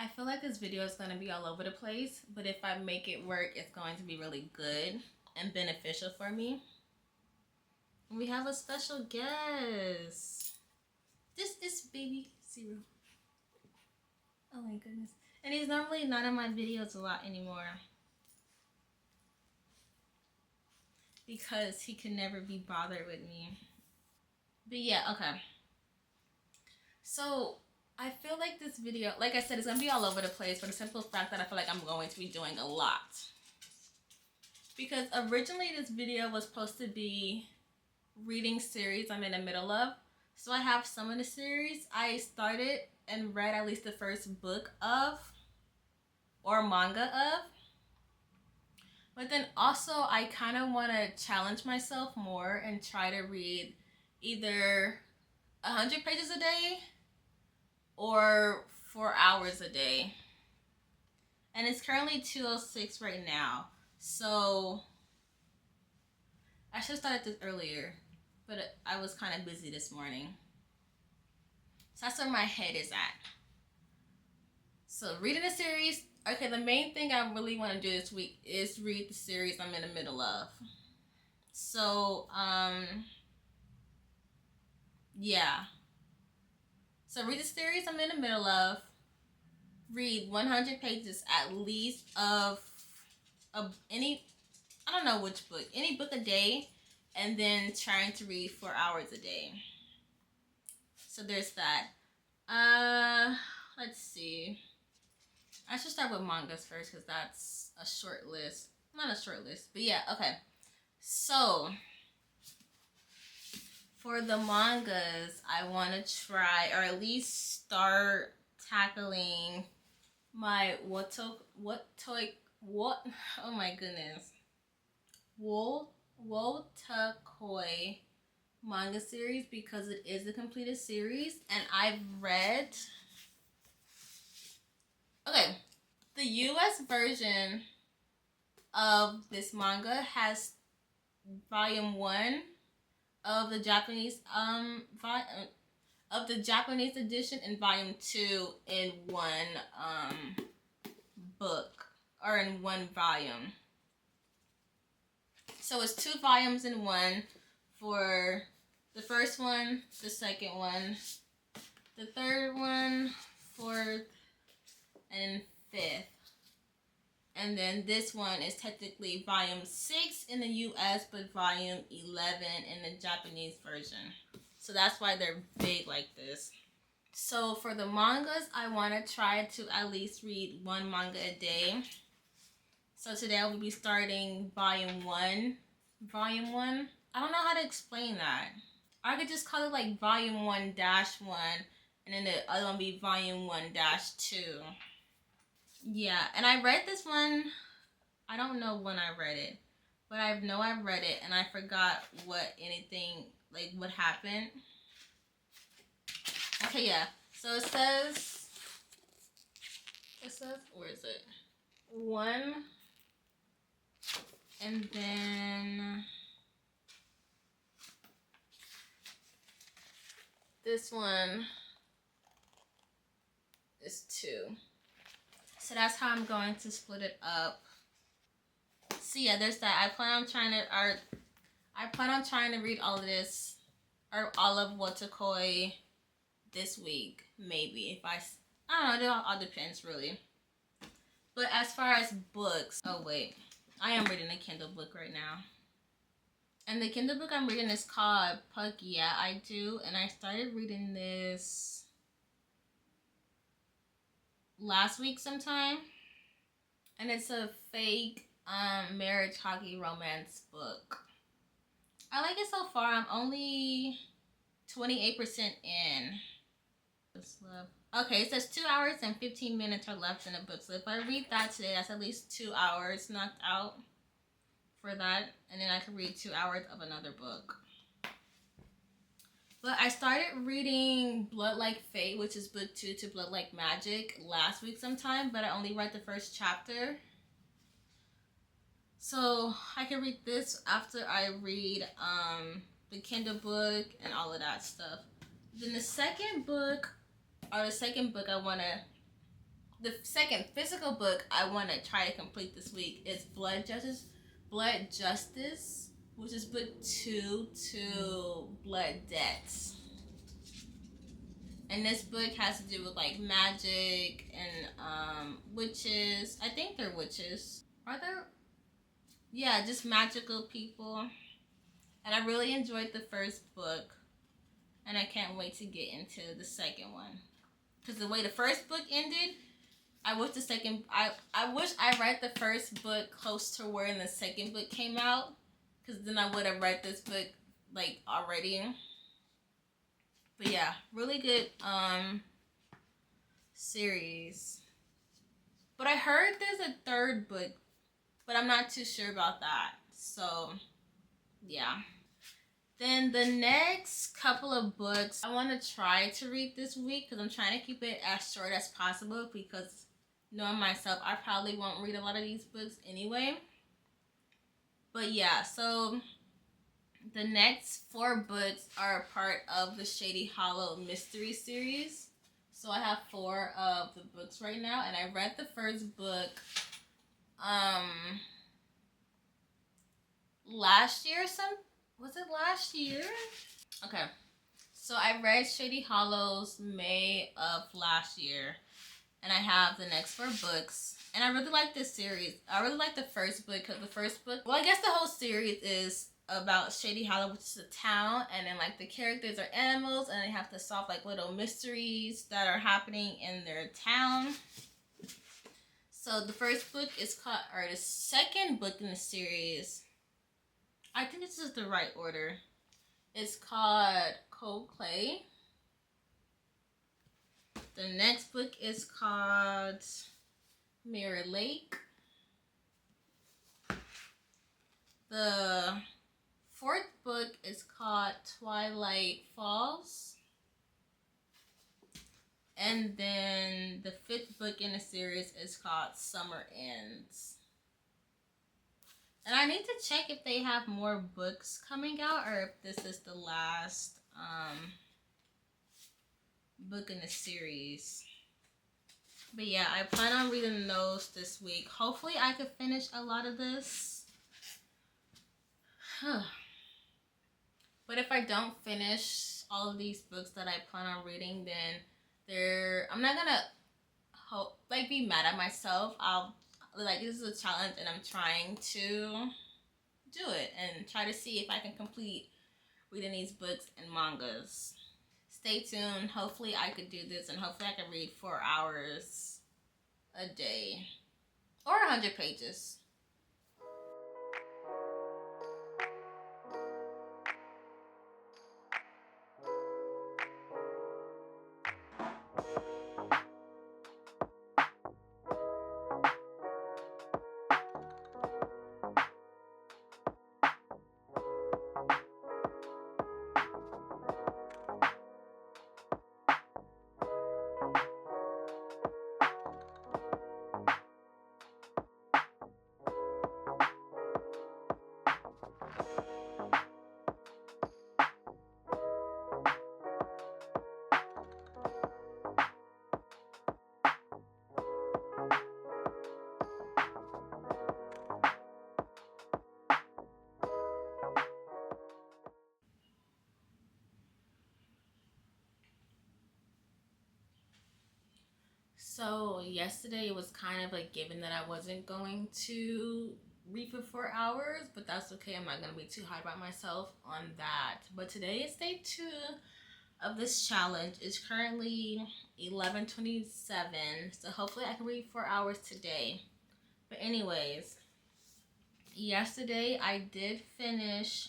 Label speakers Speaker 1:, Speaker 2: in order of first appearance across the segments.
Speaker 1: I feel like this video is going to be all over the place, but if I make it work, it's going to be really good and beneficial for me. We have a special guest. This is Baby Zero. Oh my goodness. And he's normally not in my videos a lot anymore, because he can never be bothered with me. But yeah, okay. So I feel like this video, like I said, it's going to be all over the place for the simple fact that I feel like I'm going to be doing a lot. Because originally this video was supposed to be reading series I'm in the middle of. So I have some of the series I started and read at least the first book of, or manga of. But then also I kind of want to challenge myself more and try to read either 100 pages a day or 4 hours a day. And it's currently 2:06 right now. So I should have started this earlier, but I was kind of busy this morning. So that's where my head is at. So reading the series. Okay, the main thing I really want to do this week is read the series I'm in the middle of. So, yeah. So read the series I'm in the middle of. Read 100 pages at least of any, I don't know which book, any book a day, and then trying to read 4 hours a day. So there's that. Let's see. I should start with mangas first because that's a short list. Not a short list, but yeah, okay. So, for the mangas, I want to try, or at least start tackling my oh my goodness. Wotakoi manga series, because it is a completed series, and I've read... Okay, the US version of this manga has volume 1 of the Japanese of the Japanese edition and volume 2 in one book, or in one volume. So it's 2 volumes in one, for the first one, the second one, the third one, 4th, and 5th. And then this one is technically volume 6 in the US, but volume 11 in the Japanese version. So that's why they're big like this. So for the mangas, I want to try to at least read 1 manga a day. So today I will be starting volume 1. Volume 1? I don't know how to explain that. I could just call it like volume 1-1, and then the other one will be volume 1-2. Yeah, and I read this one, I don't know when I read it, but I know I read it and I forgot what happened. Okay, yeah. So it says, where is it? 1, and then this one is 2. So that's how I'm going to split it up. So yeah, there's that. I plan on trying to read all of this, or all of Wotakoi this week, maybe. If I don't know, it all depends really. But as far as books, oh wait, I am reading a Kindle book right now. And the Kindle book I'm reading is called Puck Yeah I Do, and I started reading this last week sometime. And it's a fake marriage hockey romance book. I like it so far. I'm only 28% in. Okay, it says 2 hours and 15 minutes are left in the book. So if I read that today, that's at least 2 hours knocked out for that. And then I can read 2 hours of another book. But I started reading Blood Like Fate, which is book 2 to Blood Like Magic, last week sometime. But I only read the first chapter. So I can read this after I read the Kindle book and all of that stuff. Then the second book I want to The second physical book I want to try to complete this week is Blood Justice, which is book 2 to Blood Debts. And this book has to do with like magic and witches. I think they're witches. Are there? Yeah, just magical people. And I really enjoyed the first book, and I can't wait to get into the second one. Because the way the first book ended, I wish the second. I wish I read the first book close to where the second book came out, because then I would have read this book like already. But yeah, really good series. But I heard there's a third book, but I'm not too sure about that. So yeah. Then the next couple of books I want to try to read this week, because I'm trying to keep it as short as possible, because knowing myself, I probably won't read a lot of these books anyway. But yeah, so the next 4 books are a part of the Shady Hollow mystery series. So I have 4 of the books right now, and I read the first book last year. Was it last year? Okay. So I read Shady Hollows May of last year, and I have the next 4 books. And I really like this series. I really like the first book, because the first book, well, I guess the whole series is about Shady Hollow, which is a town, and then like the characters are animals, and they have to solve like little mysteries that are happening in their town. So the first book is called, or the second book in the series, I think this is the right order. It's called Cold Clay. The next book is called Mirror Lake. The 4th book is called Twilight Falls. And then the 5th book in the series is called Summer Ends. And I need to check if they have more books coming out, or if this is the last book in the series. But yeah, I plan on reading those this week. Hopefully I could finish a lot of this. But if I don't finish all of these books that I plan on reading, then I'm not gonna be mad at myself. This is a challenge, and I'm trying to do it and try to see if I can complete reading these books and mangas. Stay tuned. Hopefully I could do this, and hopefully I can read 4 hours a day, or 100 pages. So yesterday it was kind of a given that I wasn't going to read for 4 hours, but that's okay. I'm not going to be too hard about myself on that. But today is day 2 of this challenge. It's currently 11:27, so hopefully I can read 4 hours today. But anyways, yesterday I did finish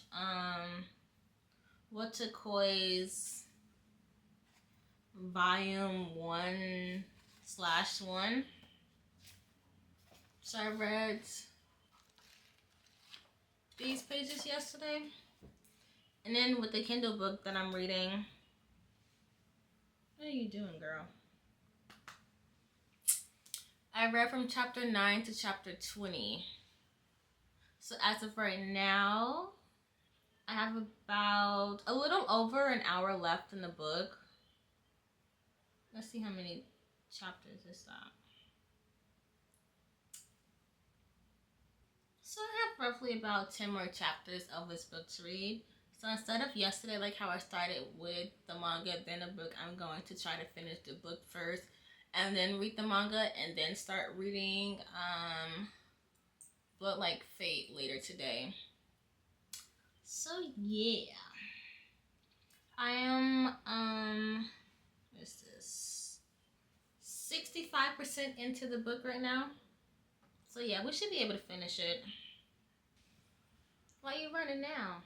Speaker 1: Watakoi's volume 1/1. So I read these pages yesterday. And then with the Kindle book that I'm reading, what are you doing, girl? I read from chapter 9 to chapter 20. So as of right now, I have about a little over an hour left in the book. Let's see how many chapters is that. So I have roughly about 10 more chapters of this book to read. So instead of yesterday, like how I started with the manga, then the book, I'm going to try to finish the book first and then read the manga and then start reading Blood Like Fate later today. So yeah. I am what is this? 65% into the book right now. So yeah, we should be able to finish it. Why are you running now?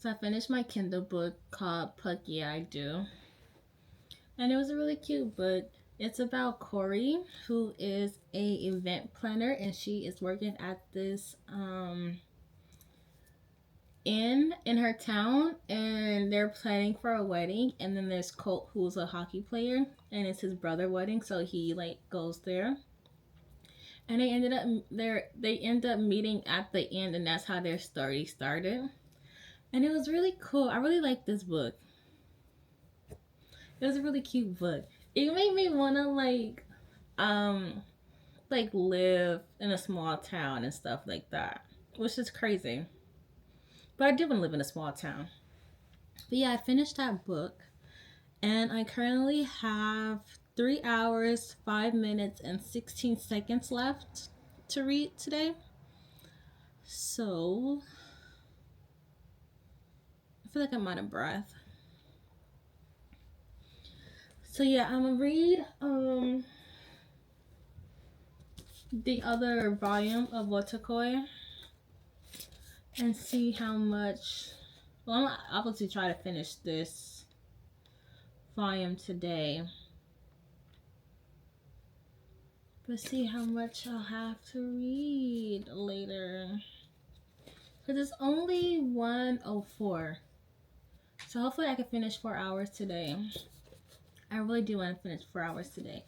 Speaker 1: So I finished my Kindle book called Puck Yeah I Do. And it was a really cute book. It's about Corey, who is a event planner, and she is working at this inn in her town, and they're planning for a wedding. And then there's Colt, who's a hockey player, and it's his brother's wedding, so he like goes there. And they end up meeting at the end, and that's how their story started. And it was really cool. I really liked this book. It was a really cute book. It made me wanna live in a small town and stuff like that, which is crazy. But I do want to live in a small town. But yeah, I finished that book, and I currently have 3 hours, 5 minutes, and 16 seconds left to read today. So I feel like I'm out of breath. So yeah, I'm gonna read the other volume of Watakoi and see how much. Well, I'm gonna obviously try to finish this volume today, but see how much I'll have to read later, because it's only 1:04. So hopefully I can finish 4 hours today. I really do want to finish 4 hours today.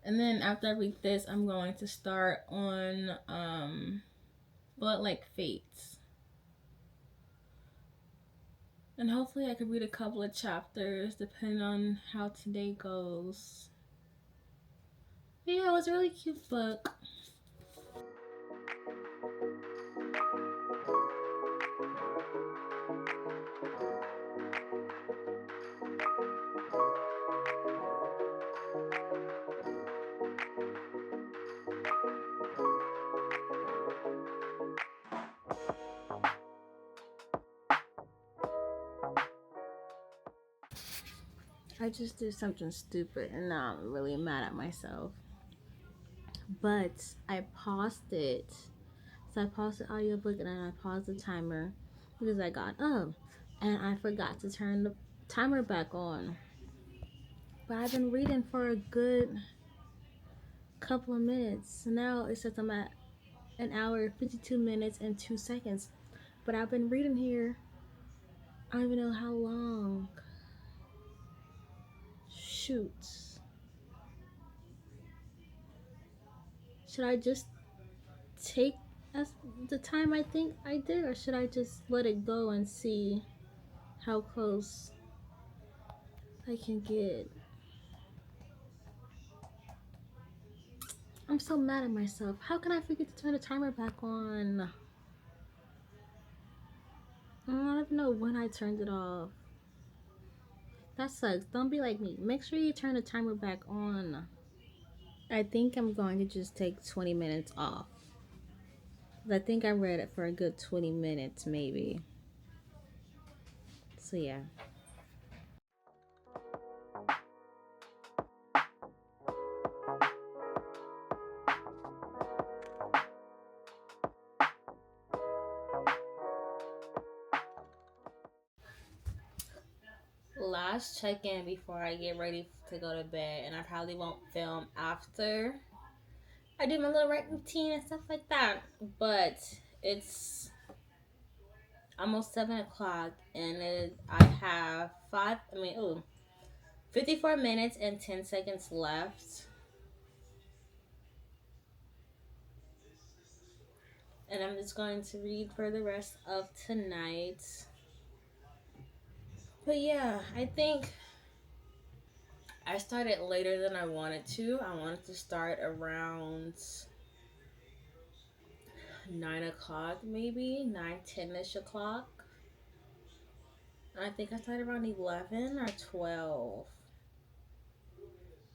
Speaker 1: And then after I read this, I'm going to start on Blood Like Fates. And hopefully I can read a couple of chapters depending on how today goes. But yeah, it was a really cute book. I just did something stupid and now I'm really mad at myself. But I paused it. So I paused the audiobook and then I paused the timer because I got up and I forgot to turn the timer back on. But I've been reading for a good couple of minutes. So now it says I'm at 1 hour, 52 minutes, and 2 seconds. But I've been reading here, I don't even know how long. Shoot. Should I just take as the time I think I did, or should I just let it go and see how close I can get? I'm so mad at myself. How can I forget to turn the timer back on? I don't even know when I turned it off. That sucks. Don't be like me. Make sure you turn the timer back on. I think I'm going to just take 20 minutes off. I think I read it for a good 20 minutes, maybe. So, yeah. last check-in before I get ready to go to bed, and I probably won't film after I do my little routine and stuff like that. But it's almost 7 o'clock, and I have 54 minutes and 10 seconds left. And I'm just going to read for the rest of tonight. But yeah, I think I started later than I wanted to. I wanted to start around 9 o'clock, maybe 9:10ish o'clock. And I think I started around 11 or 12.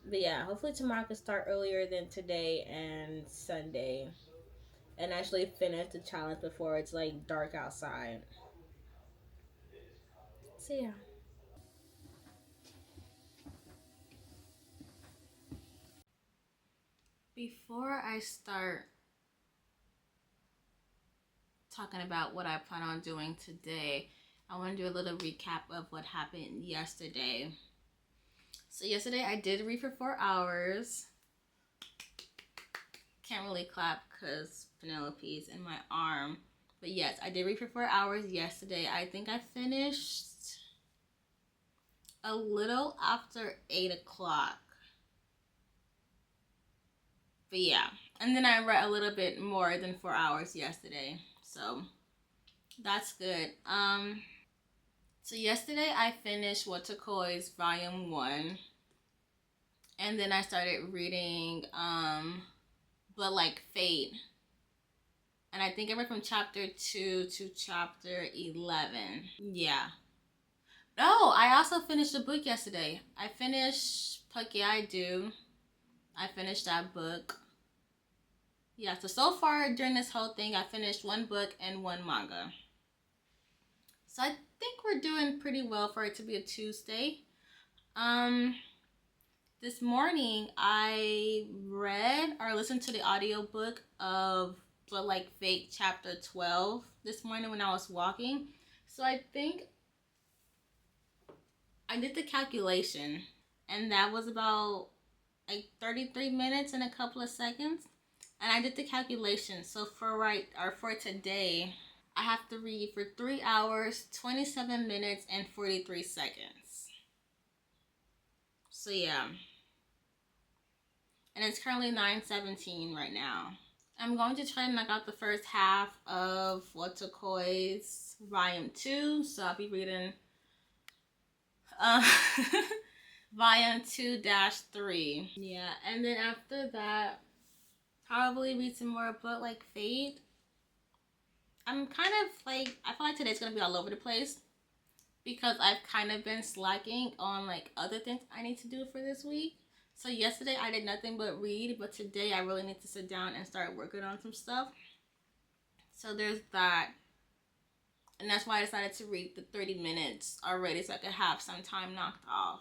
Speaker 1: But yeah, hopefully tomorrow I can start earlier than today and Sunday, and actually finish the challenge before it's like dark outside. So yeah. Before I start talking about what I plan on doing today, I want to do a little recap of what happened yesterday. So yesterday I did read for 4 hours. Can't really clap because Penelope's in my arm. But yes, I did read for 4 hours yesterday. I think I finished a little after 8 o'clock. But yeah, and then I read a little bit more than 4 hours yesterday. So that's good. So yesterday I finished Watakoi's Volume 1. And then I started reading But Like Fate. And I think I read from chapter 2 to chapter 11. Yeah. Oh, I also finished a book yesterday. I finished Pakiaidu. I finished that book. Yeah, so far during this whole thing, I finished 1 book and 1 manga. So I think we're doing pretty well for it to be a Tuesday. This morning I read or listened to the audiobook of But Like Fate chapter 12 this morning when I was walking. So I think I did the calculation, and that was about like 33 minutes and a couple of seconds. And I did the calculation. So for today, I have to read for 3 hours, 27 minutes, and 43 seconds. So yeah. And it's currently 9:17 right now. I'm going to try to knock out the first half of Watakoi's Volume 2. So I'll be reading Volume 2-3. Yeah, and then after that, probably read some more But Like Fate. I'm kind of like, I feel like today's going to be all over the place because I've kind of been slacking on like other things I need to do for this week. So yesterday I did nothing but read, but today I really need to sit down and start working on some stuff. So there's that. And that's why I decided to read the 30 minutes already so I could have some time knocked off.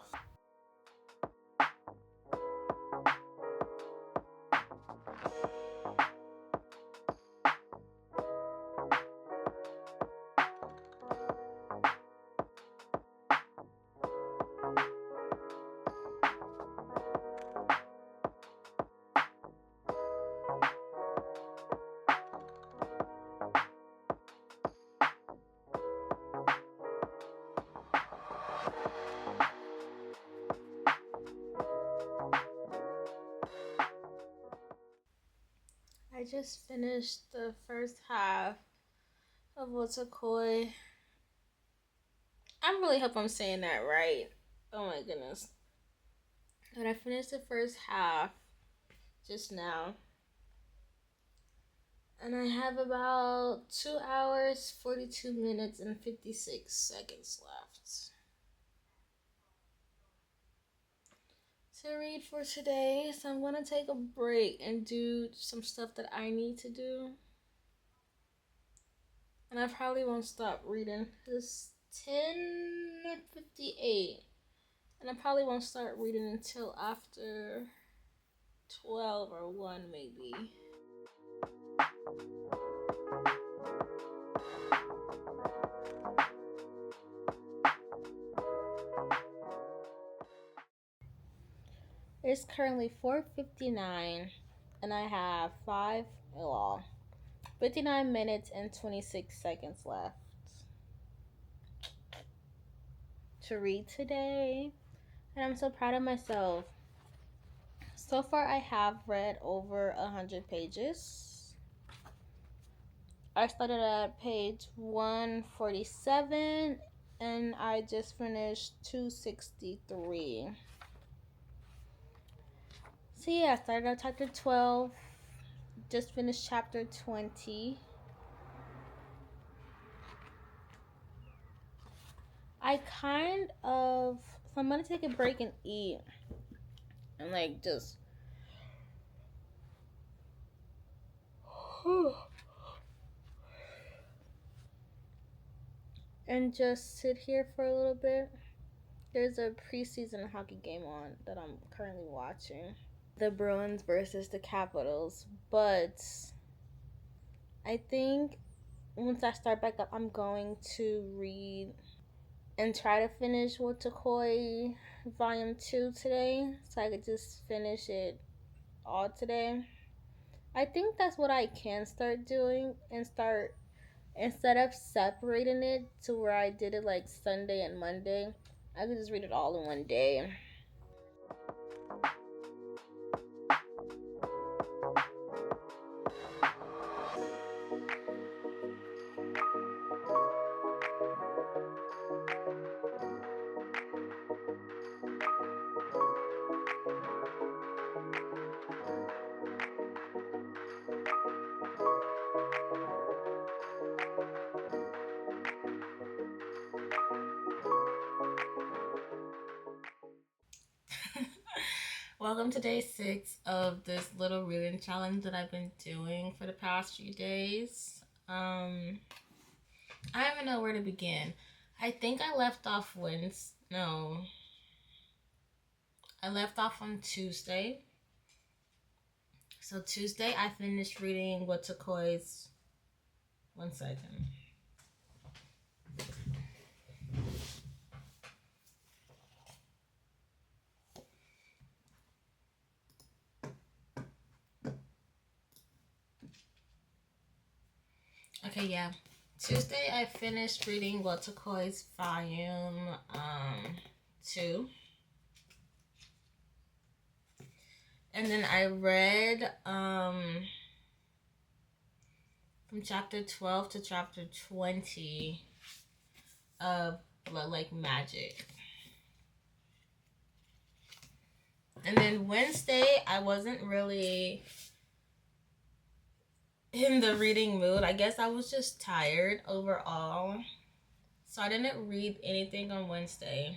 Speaker 1: I just finished the first half of Watakoi. I really hope I'm saying that right. Oh my goodness. But I finished the first half just now. And I have about 2 hours, 42 minutes, and 56 seconds left to read for today. So I'm going to take a break and do some stuff that I need to do. And I probably won't stop reading. It's 10:58. And I probably won't start reading until after 12 or 1 maybe. is currently 4:59, and I have 59 minutes and 26 seconds left to read today. And I'm so proud of myself. So far, I have read over 100 pages. I started at page 147, and I just finished 263. So yeah, I started at chapter 12, just finished chapter 20. So I'm gonna take a break and eat, and like just and just sit here for a little bit. There's a preseason hockey game on that I'm currently watching. The Bruins versus the Capitals. But I think once I start back up, I'm going to read and try to finish Watakoi Volume 2 today, so I could just finish it all today. I think that's what I can start doing, and start, instead of separating it to where I did it like Sunday and Monday, I could just read it all in one day. Welcome to day 6 of this little reading challenge that I've been doing for the past few days. I don't even know where to begin. I think I left off I left off on Tuesday. So Tuesday I finished reading Watakoi's. One second. Okay, yeah. Tuesday I finished reading Watakoi's volume 2. And then I read from chapter 12 to chapter 20 of Blood Like Magic. And then Wednesday, I wasn't really in the reading mood. I guess I was just tired overall. So I didn't read anything on Wednesday.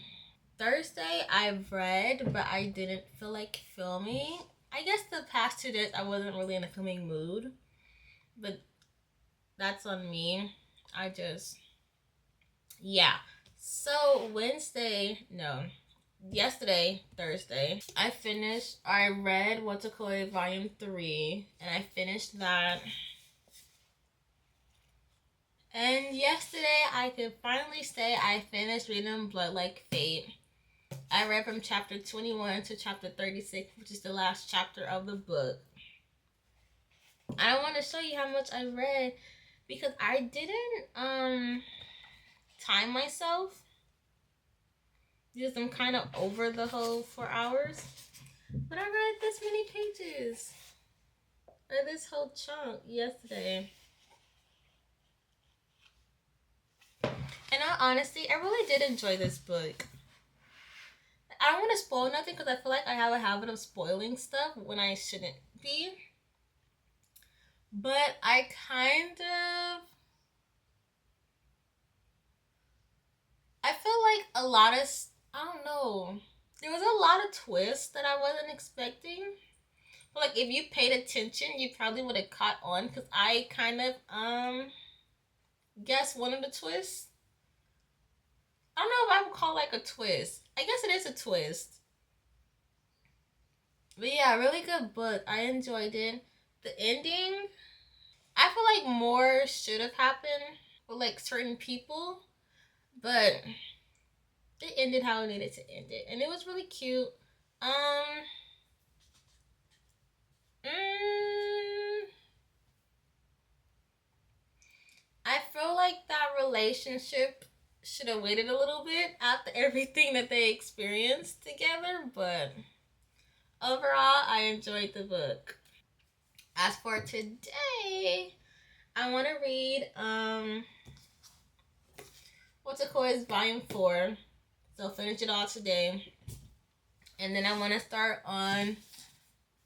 Speaker 1: Thursday, I've read, but I didn't feel like filming. I guess the past 2 days, I wasn't really in a filming mood. But that's on me. Yeah. So yesterday, Thursday, I read Watakoi Volume 3, and I finished that. And yesterday, I could finally say I finished reading Blood Like Fate. I read from chapter 21 to chapter 36, which is the last chapter of the book. I don't want to show you how much I read because I didn't time myself, because I'm kind of over the whole 4 hours. But I read this many pages, or this whole chunk, yesterday. And I really did enjoy this book. I don't want to spoil nothing because I feel like I have a habit of spoiling stuff when I shouldn't be. But I feel like I don't know. There was a lot of twists that I wasn't expecting. But like, if you paid attention, you probably would have caught on, because I kind of guessed one of the twists. I don't know if I would call like a twist. I guess it is a twist. But yeah, really good book. I enjoyed it. The ending, I feel like more should have happened with like certain people, but it ended how it needed to end it, and it was really cute. I feel like that relationship should have waited a little bit after everything that they experienced together, but overall, I enjoyed the book. As for today, I want to read what's it called? It's volume 4. So finish it all today. And then I want to start on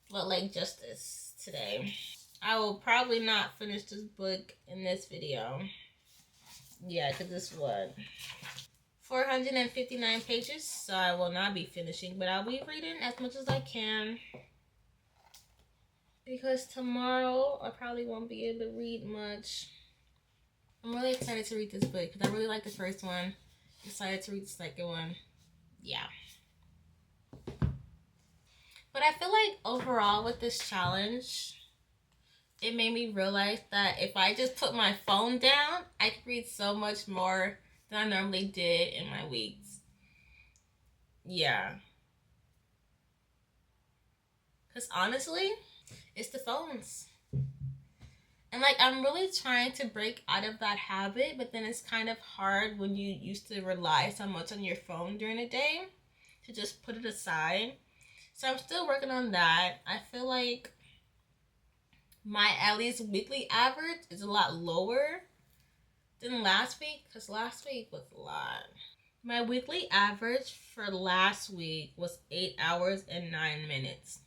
Speaker 1: What Like Justice today. I will probably not finish this book in this video. Yeah, because it's what? 459 pages, so I will not be finishing, but I'll be reading as much as I can. Because tomorrow I probably won't be able to read much. I'm really excited to read this book because I really like the first one. Excited to read the second one. Yeah. But I feel like overall with this challenge, it made me realize that if I just put my phone down, I could read so much more than I normally did in my weeks. Yeah. Because honestly, it's the phones. And like, I'm really trying to break out of that habit, but then it's kind of hard when you used to rely so much on your phone during the day to just put it aside. So I'm still working on that. I feel like my at least weekly average is a lot lower than last week, because last week was a lot. My weekly average for last week was 8 hours and 9 minutes.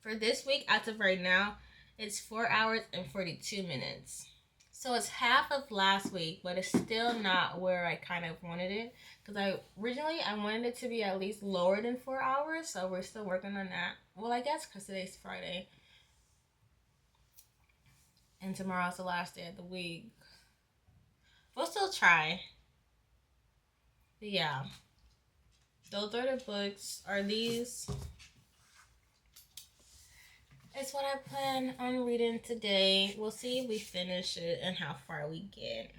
Speaker 1: For this week, as of right now, it's 4 hours and 42 minutes. So it's half of last week, but it's still not where I kind of wanted it. Because I wanted it to be at least lower than 4 hours, so we're still working on that. Well, I guess because today's Friday. And tomorrow's the last day of the week. We'll still try. But yeah. Those are the books. Are these? It's what I plan on reading today. We'll see if we finish it and how far we get.